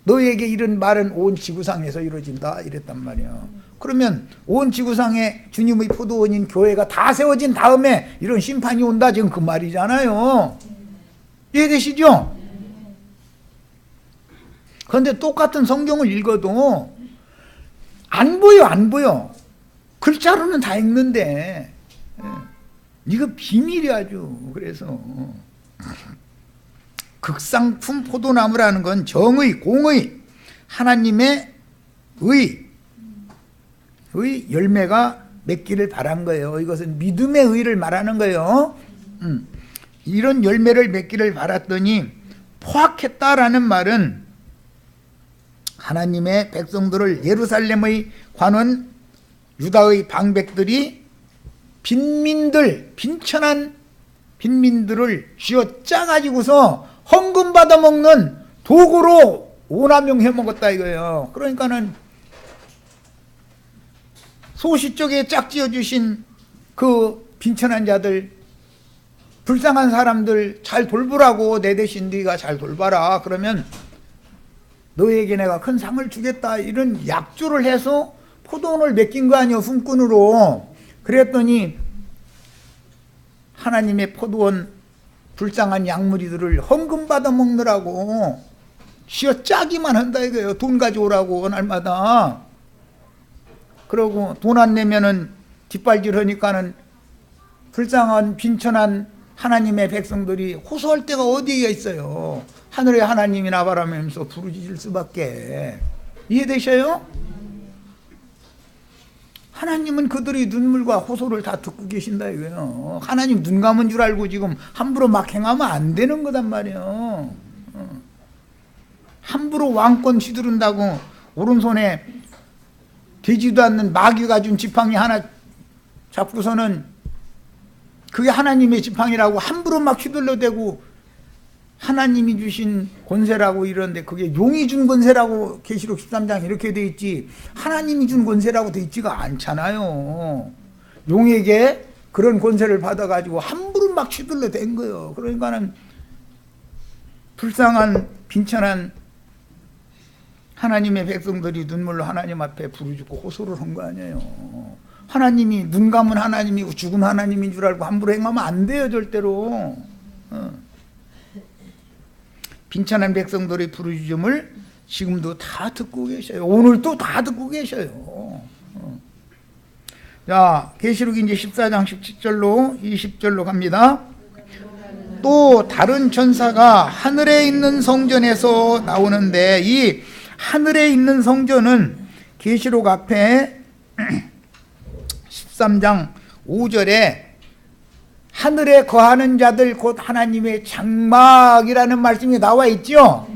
S1: 너희에게 이런 말은 온 지구상에서 이루어진다 이랬단 말이에요. 그러면 온 지구상에 주님의 포도원인 교회가 다 세워진 다음에 이런 심판이 온다 지금 그 말이잖아요. 이해되시죠? 그런데 똑같은 성경을 읽어도 안 보여 안 보여. 글자로는 다 읽는데 이거 비밀이 아주. 그래서 극상품 포도나무라는 건 정의, 공의, 하나님의 의 열매가 맺기를 바란 거예요. 이것은 믿음의 의를 말하는 거예요. 이런 열매를 맺기를 바랐더니 포악했다라는 말은 하나님의 백성들을 예루살렘의 관원 유다의 방백들이 빈천한 빈민들을 쥐어짜 가지고서 헌금 받아 먹는 도구로 오남용 해먹었다 이거예요. 그러니까는 소시 쪽에 짝지어 주신 그 빈천한 자들, 불쌍한 사람들 잘 돌보라고, 내 대신 네가 잘 돌봐라. 그러면 너에게 내가 큰 상을 주겠다, 이런 약조를 해서 포도원을 맡긴 거 아니에요, 품꾼으로. 그랬더니 하나님의 포도원 불쌍한 양무리들을 헌금 받아 먹느라고 쥐어 짜기만 한다 이거예요. 돈 가져오라고 날마다. 그러고 돈 안 내면은 뒷발질 하니까는 불쌍한 빈천한 하나님의 백성들이 호소할 데가 어디에 있어요. 하늘의 하나님이나 바라면서 부르짖을 수밖에. 이해되셔요? 하나님은 그들의 눈물과 호소를 다 듣고 계신다 이거예요. 하나님 눈 감은 줄 알고 지금 함부로 막 행하면 안 되는 거단 말이에요. 함부로 왕권 휘두른다고 오른손에 되지도 않는 마귀가 준 지팡이 하나 잡고서는 그게 하나님의 지팡이라고 함부로 막 휘둘러대고 하나님이 주신 권세라고 이러는데 그게 용이 준 권세라고 계시록 13장 이렇게 돼 있지 하나님이 준 권세라고 돼 있지가 않잖아요. 용에게 그런 권세를 받아가지고 함부로 막 휘둘러댄 거예요. 그러니까는 불쌍한 빈천한 하나님의 백성들이 눈물로 하나님 앞에 부르짖고 호소를 한 거 아니에요. 하나님이 눈 감은 하나님이고 죽은 하나님인 줄 알고 함부로 행하면 안 돼요, 절대로. 빈천한 백성들의 부르짖음을 지금도 다 듣고 계셔요. 오늘도 다 듣고 계셔요. 자, 계시록 이제 14장 17절로 20절로 갑니다. 또 다른 천사가 하늘에 있는 성전에서 나오는데 이 하늘에 있는 성전은 계시록 앞에 13장 5절에 하늘에 거하는 자들 곧 하나님의 장막이라는 말씀이 나와 있죠.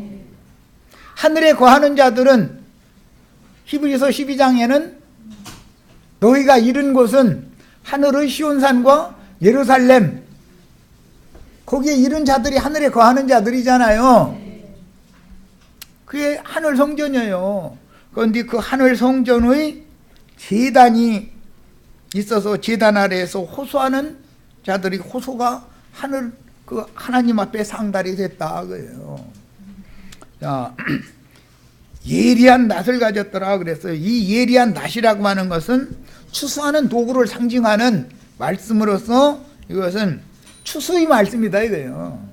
S1: 하늘에 거하는 자들은 히브리서 12장에는 너희가 이른 곳은 하늘의 시온산과 예루살렘, 거기에 이른 자들이 하늘에 거하는 자들이잖아요. 그게 하늘 성전이에요. 그런데 그 하늘 성전의 제단이 있어서 제단 아래에서 호소하는 자들이 호소가 하늘 그 하나님 앞에 상달이 됐다 그래요. 자, 예리한 낫을 가졌더라 그랬어요. 이 예리한 낫이라고 하는 것은 추수하는 도구를 상징하는 말씀으로서 이것은 추수의 말씀이다 이거예요.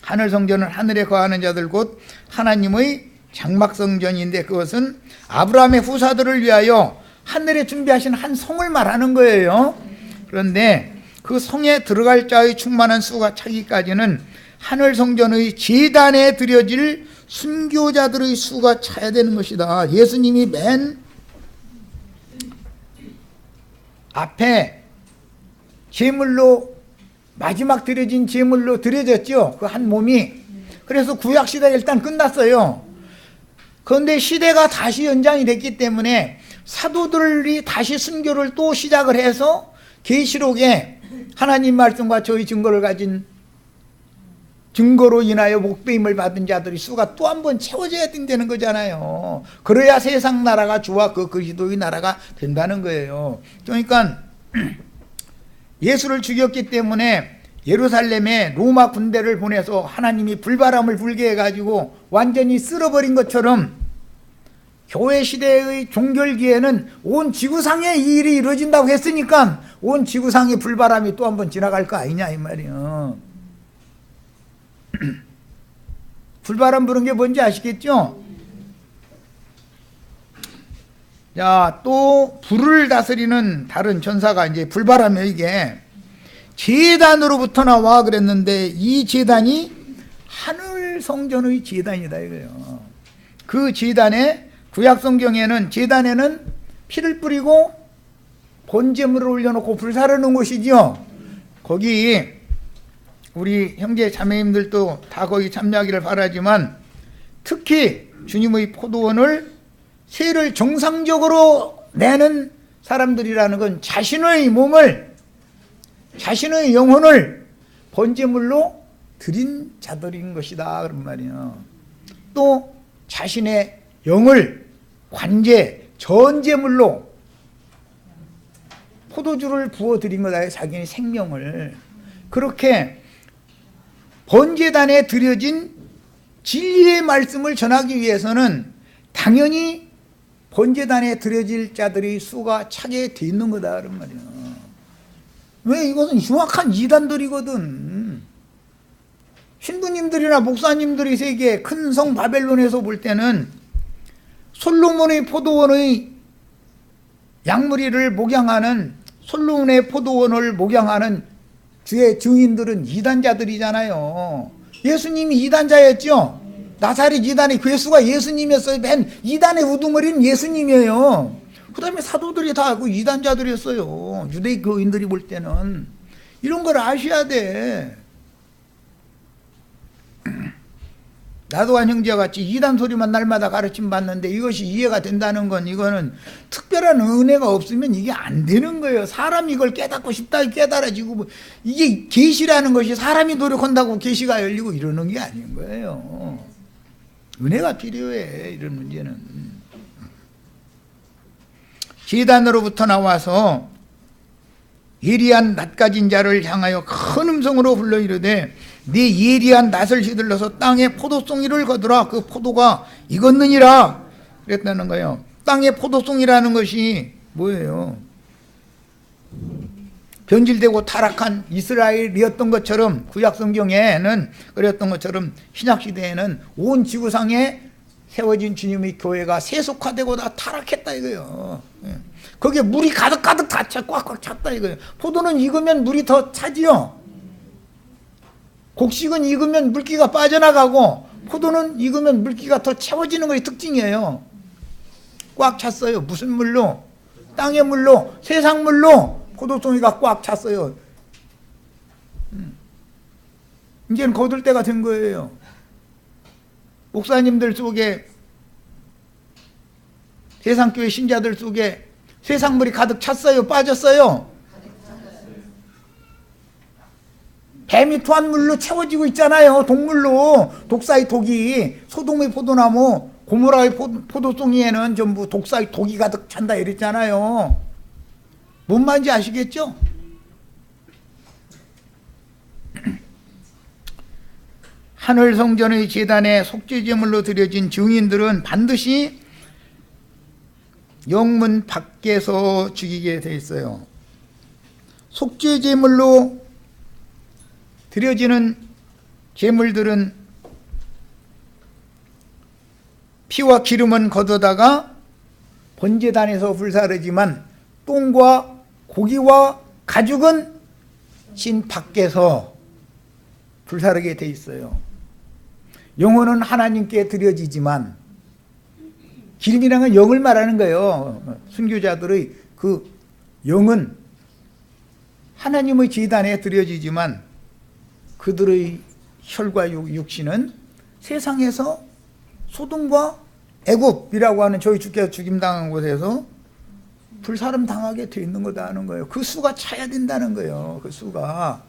S1: 하늘 성전은 하늘에 거하는 자들 곧 하나님의 장막 성전인데 그것은 아브라함의 후사들을 위하여 하늘에 준비하신 한 성을 말하는 거예요. 그런데 그 성에 들어갈 자의 충만한 수가 차기까지는 하늘 성전의 제단에 드려질 순교자들의 수가 차야 되는 것이다. 예수님이 맨 앞에 제물로 마지막 드려진 제물로 드려졌죠. 그 한 몸이. 그래서 구약시대가 일단 끝났어요. 그런데 시대가 다시 연장이 됐기 때문에 사도들이 다시 순교를 또 시작을 해서 계시록에 하나님 말씀과 저희 증거를 가진 증거로 인하여 목배임을 받은 자들이 수가 또 한 번 채워져야 된다는 거잖아요. 그래야 세상 나라가 주와 그 그리스도의 나라가 된다는 거예요. 그러니까 예수를 죽였기 때문에 예루살렘에 로마 군대를 보내서 하나님이 불바람을 불게 해가지고 완전히 쓸어버린 것처럼 교회 시대의 종결기에는 온 지구상에 이 일이 이루어진다고 했으니까 온 지구상의 불바람이 또 한 번 지나갈 거 아니냐 이 말이에요. 불바람 부는 게 뭔지 아시겠죠? 자, 또 불을 다스리는 다른 천사가 이제 불바람이에요. 이게 제단으로부터 나와 그랬는데 이 제단이 하늘 성전의 제단이다 이거예요. 그 제단에 구약 성경에는 제단에는 피를 뿌리고 번제물을 올려놓고 불사르 놓은 곳이죠. 거기 우리 형제 자매님들도 다 거기 참여하기를 바라지만 특히 주님의 포도원을 세를 정상적으로 내는 사람들이라는 건 자신의 몸을, 자신의 영혼을 번제물로 드린 자들인 것이다 그런 말이에요. 또 자신의 영을 관제, 전제물로 포도주를 부어드린 거다. 자기의 생명을. 그렇게 번제단에 드려진 진리의 말씀을 전하기 위해서는 당연히 번제단에 드려질 자들의 수가 차게 돼 있는 거다 그런 말이야. 왜? 이것은 흉악한 이단들이거든. 신부님들이나 목사님들이 세계 큰 성 바벨론에서 볼 때는 솔로몬의 포도원의 양무리를 목양하는, 솔로몬의 포도원을 목양하는 주의 증인들은 이단자들이잖아요. 예수님이 이단자였죠. 나사렛 이단의 괴수가 예수님이었어요. 맨 이단의 우두머리는 예수님이에요. 그 다음에 사도들이 다 그 이단자들이었어요. 유대인 교인들이 볼 때는. 이런 걸 아셔야 돼. 나도한 형제와 같이 이단 소리만 날마다 가르침 받는데 이것이 이해가 된다는 건, 이거는 특별한 은혜가 없으면 이게 안 되는 거예요. 사람이 이걸 깨닫고 싶다 깨달아지고, 이게 계시라는 것이 사람이 노력한다고 계시가 열리고 이러는 게 아닌 거예요. 은혜가 필요해. 이런 문제는. 제단으로부터 나와서 예리한 낫 가진 자를 향하여 큰 음성으로 불러 이르되 네 예리한 낫을 휘둘러서 땅에 포도송이를 거두라. 그 포도가 익었느니라 그랬다는 거예요. 땅에 포도송이라는 것이 뭐예요? 변질되고 타락한 이스라엘이었던 것처럼, 구약 성경에는 그랬던 것처럼 신약 시대에는 온 지구상에 세워진 주님의 교회가 세속화되고 다 타락했다 이거예요. 거기에 물이 가득가득 다 꽉꽉 찼다 이거예요. 포도는 익으면 물이 더 차지요. 곡식은 익으면 물기가 빠져나가고 포도는 익으면 물기가 더 채워지는 것이 특징이에요. 꽉 찼어요. 무슨 물로? 땅의 물로, 세상 물로 포도송이가 꽉 찼어요. 이제는 거둘 때가 된 거예요. 목사님들 속에, 세상교회 신자들 속에 세상물이 가득 찼어요? 빠졌어요? 뱀이 토한 물로 채워지고 있잖아요. 독물로. 독사의 독이, 소돔의 포도나무, 고모라의 포도송이에는 전부 독사의 독이 가득 찬다 이랬잖아요. 뭔 말인지 아시겠죠? 하늘 성전의 제단에 속죄제물로 드려진 증인들은 반드시 영문 밖에서 죽이게 돼 있어요. 속죄제물로 드려지는 제물들은 피와 기름은 거두다가 번제단에서 불사르지만 똥과 고기와 가죽은 신 밖에서 불사르게 돼 있어요. 영혼은 하나님께 드려지지만, 기름이라는 건 영을 말하는 거예요. 순교자들의 그 영은 하나님의 제단에 드려지지만 그들의 혈과 육신은 세상에서 소돔과 애굽이라고 하는 저희 주께서 죽임당한 곳에서 불사름 당하게 돼 있는 거다 하는 거예요. 그 수가 차야 된다는 거예요. 그 수가.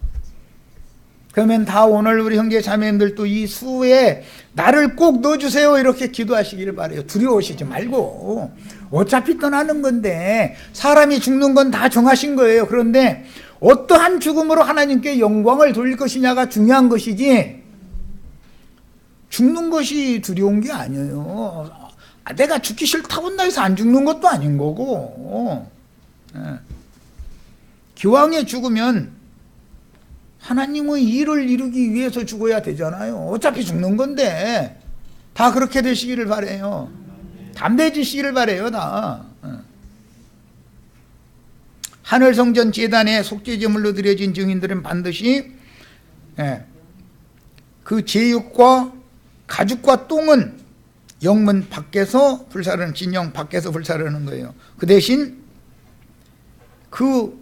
S1: 그러면 다 오늘 우리 형제 자매님들도 이 수에 나를 꼭 넣어주세요 이렇게 기도하시기를 바라요. 두려우시지 말고. 어차피 떠나는 건데, 사람이 죽는 건 다 정하신 거예요. 그런데 어떠한 죽음으로 하나님께 영광을 돌릴 것이냐가 중요한 것이지, 죽는 것이 두려운 게 아니에요. 내가 죽기 싫다고 한다 해서 안 죽는 것도 아닌 거고, 기왕에 죽으면 하나님의 일을 이루기 위해서 죽어야 되잖아요. 어차피 죽는 건데 다 그렇게 되시기를 바라요. 담대해지시기를 바라요. 다. 하늘 성전 제단에 속죄제물로 드려진 증인들은 반드시 그 제육과 가죽과 똥은 영문 밖에서 불사르는, 진영 밖에서 불사르는 거예요. 그 대신 그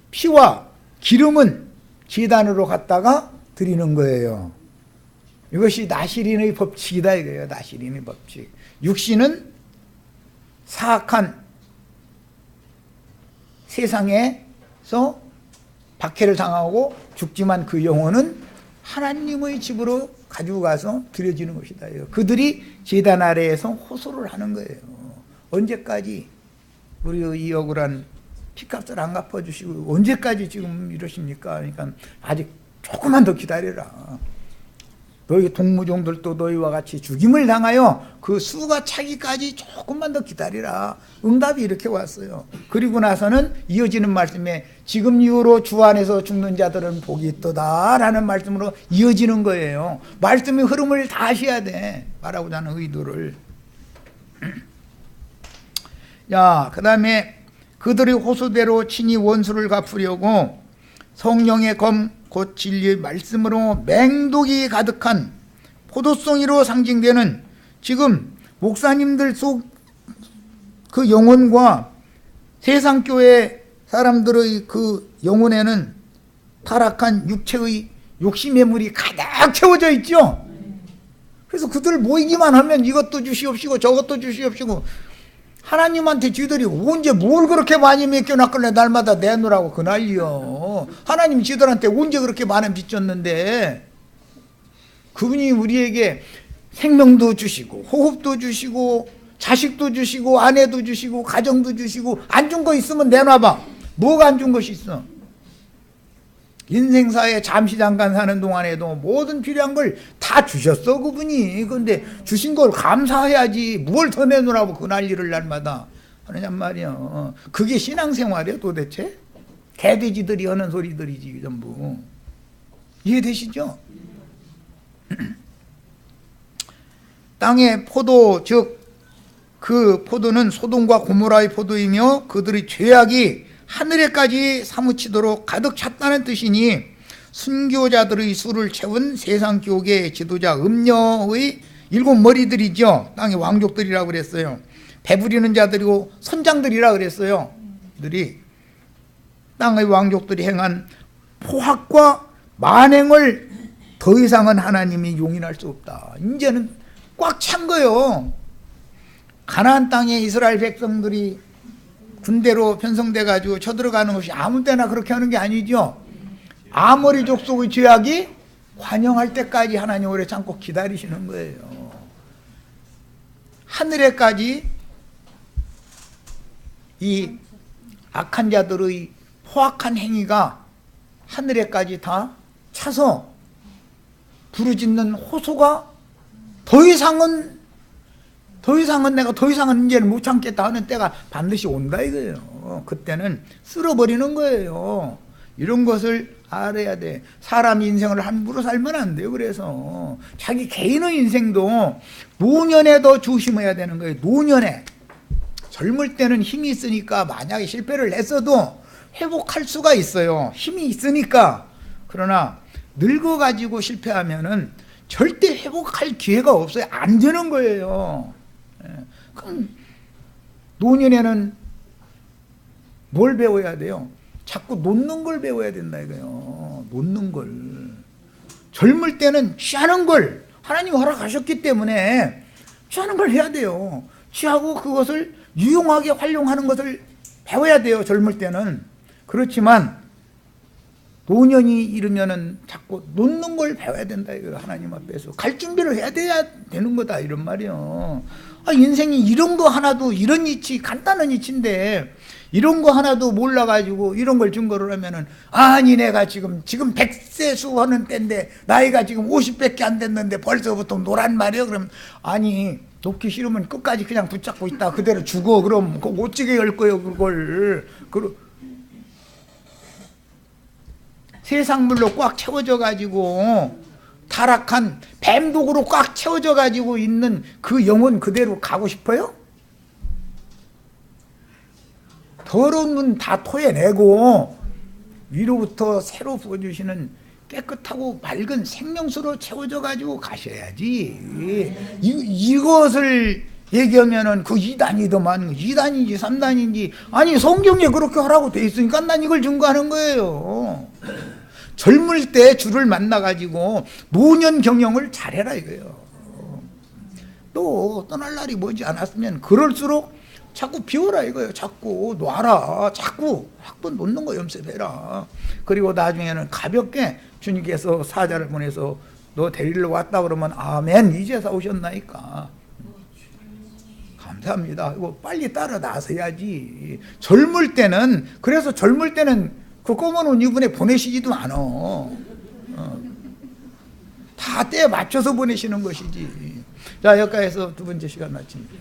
S1: 피와 기름은 제단으로 갖다가 드리는 거예요. 이것이 나시린의 법칙이다 이거예요. 나시린의 법칙. 육신은 사악한 세상에서 박해를 당하고 죽지만 그 영혼은 하나님의 집으로 가지고 가서 드려지는 것이다. 그들이 제단 아래에서 호소를 하는 거예요. 언제까지 우리 이 억울한 피값을 안 갚아주시고 언제까지 지금 이러십니까? 그러니까 아직 조금만 더 기다려라. 너희 동무종들도 너희와 같이 죽임을 당하여 그 수가 차기까지 조금만 더 기다리라. 응답이 이렇게 왔어요. 그리고 나서는 이어지는 말씀에 지금 이후로 주 안에서 죽는 자들은 복이 있도다 라는 말씀으로 이어지는 거예요. 말씀의 흐름을 다 하셔야 돼. 말하고자 하는 의도를. 자, 그 다음에 그들의 호소대로 친히 원수를 갚으려고 성령의 검 곧 진리의 말씀으로 맹독이 가득한 포도송이로 상징되는 지금 목사님들 속 그 영혼과 세상교회 사람들의 그 영혼에는 타락한 육체의 욕심의 물이 가득 채워져 있죠. 그래서 그들 모이기만 하면 이것도 주시옵시고 저것도 주시옵시고 하나님한테 지들이 언제 뭘 그렇게 많이 맡겨놨길래 날마다 내놓으라고 그 난리요. 하나님 지들한테 언제 그렇게 많은 빚졌는데 그분이 우리에게 생명도 주시고 호흡도 주시고 자식도 주시고 아내도 주시고 가정도 주시고 안 준 거 있으면 내놔봐. 뭐가 안 준 것이 있어? 인생사에 잠시 잠깐 사는 동안에도 모든 필요한 걸 다 주셨어 그분이. 그런데 주신 걸 감사해야지 뭘 더 내놓으라고 그 난리를 날마다 하느냐 말이야. 그게 신앙생활이야 도대체? 개돼지들이 하는 소리들이지 전부. 이해되시죠? 땅의 포도 즉 그 포도는 소돔과 고모라의 포도이며 그들의 죄악이 하늘에까지 사무치도록 가득 찼다는 뜻이니 순교자들의 수를 채운 세상 교계 지도자 음녀의 7머리들이죠. 땅의 왕족들이라고 그랬어요. 배부리는 자들이고 선장들이라고 그랬어요. 그들이 땅의 왕족들이 행한 포악과 만행을 더 이상은 하나님이 용인할 수 없다. 이제는 꽉 찬 거예요. 가나안 땅에 이스라엘 백성들이 군대로 편성돼 가지고 쳐들어가는 것이 아무 때나 그렇게 하는 게 아니죠. 아모리 족속의 죄악이 관영할 때까지 하나님 오래 참고 기다리시는 거예요. 하늘에까지 이 악한 자들의 포악한 행위가 하늘에까지 다 차서 부르짖는 호소가 더 이상은 내가 더 이상은 이제는 못 참겠다 하는 때가 반드시 온다 이거예요. 그때는 쓸어버리는 거예요. 이런 것을 알아야 돼. 사람 인생을 함부로 살면 안 돼요. 그래서 자기 개인의 인생도 노년에 더 조심해야 되는 거예요. 노년에. 젊을 때는 힘이 있으니까 만약에 실패를 했어도 회복할 수가 있어요. 힘이 있으니까. 그러나 늙어가지고 실패하면은 절대 회복할 기회가 없어요. 안 되는 거예요. 그럼 노년에는 뭘 배워야 돼요? 자꾸 놓는 걸 배워야 된다 이거예요. 놓는 걸. 젊을 때는 취하는 걸 하나님이 허락하셨기 때문에 취하는 걸 해야 돼요. 취하고 그것을 유용하게 활용하는 것을 배워야 돼요. 젊을 때는. 그렇지만 노년이 이르면은 자꾸 놓는 걸 배워야 된다 이거예요. 하나님 앞에서 갈 준비를 해야 되는 거다 이런 말이에요. 인생이 이런 거 하나도 이런 이치 간단한 이치인데 이런 거 하나도 몰라가지고 이런 걸 증거를 하면은 아니 내가 지금 100세수 하는 때인데 나이가 지금 50밖에 안 됐는데 벌써부터 노란 말이야. 그럼 아니 놓기 싫으면 끝까지 그냥 붙잡고 있다 그대로 죽어. 그럼 어찌게 열 거예요 그걸. 세상 물로 꽉 채워져 가지고 타락한 뱀독으로 꽉 채워져 가지고 있는 그 영혼 그대로 가고 싶어요? 더러운 문 다 토해내고 위로부터 새로 부어주시는 깨끗하고 맑은 생명수로 채워져 가지고 가셔야지. 이것을 얘기하면은 그 2단이더만 2단인지 3단인지 아니 성경에 그렇게 하라고 돼 있으니까 난 이걸 증거하는 거예요. 젊을 때 주를 만나가지고 노년 경영을 잘해라 이거예요. 또 떠날 날이 머지 않았으면 그럴수록 자꾸 비워라 이거예요. 자꾸 놔라. 자꾸 놓는 거 연습해라. 그리고 나중에는 가볍게 주님께서 사자를 보내서 너 데리러 왔다 그러면 아멘 이제서 오셨나이까. 감사합니다. 이거 빨리 따라 나서야지. 젊을 때는 그래서 젊을 때는 그 검은 옷 이분에 보내시지도 않아. 다 때에 맞춰서 보내시는 것이지. 자, 여기까지해서 두 번째 시간 마칩니다.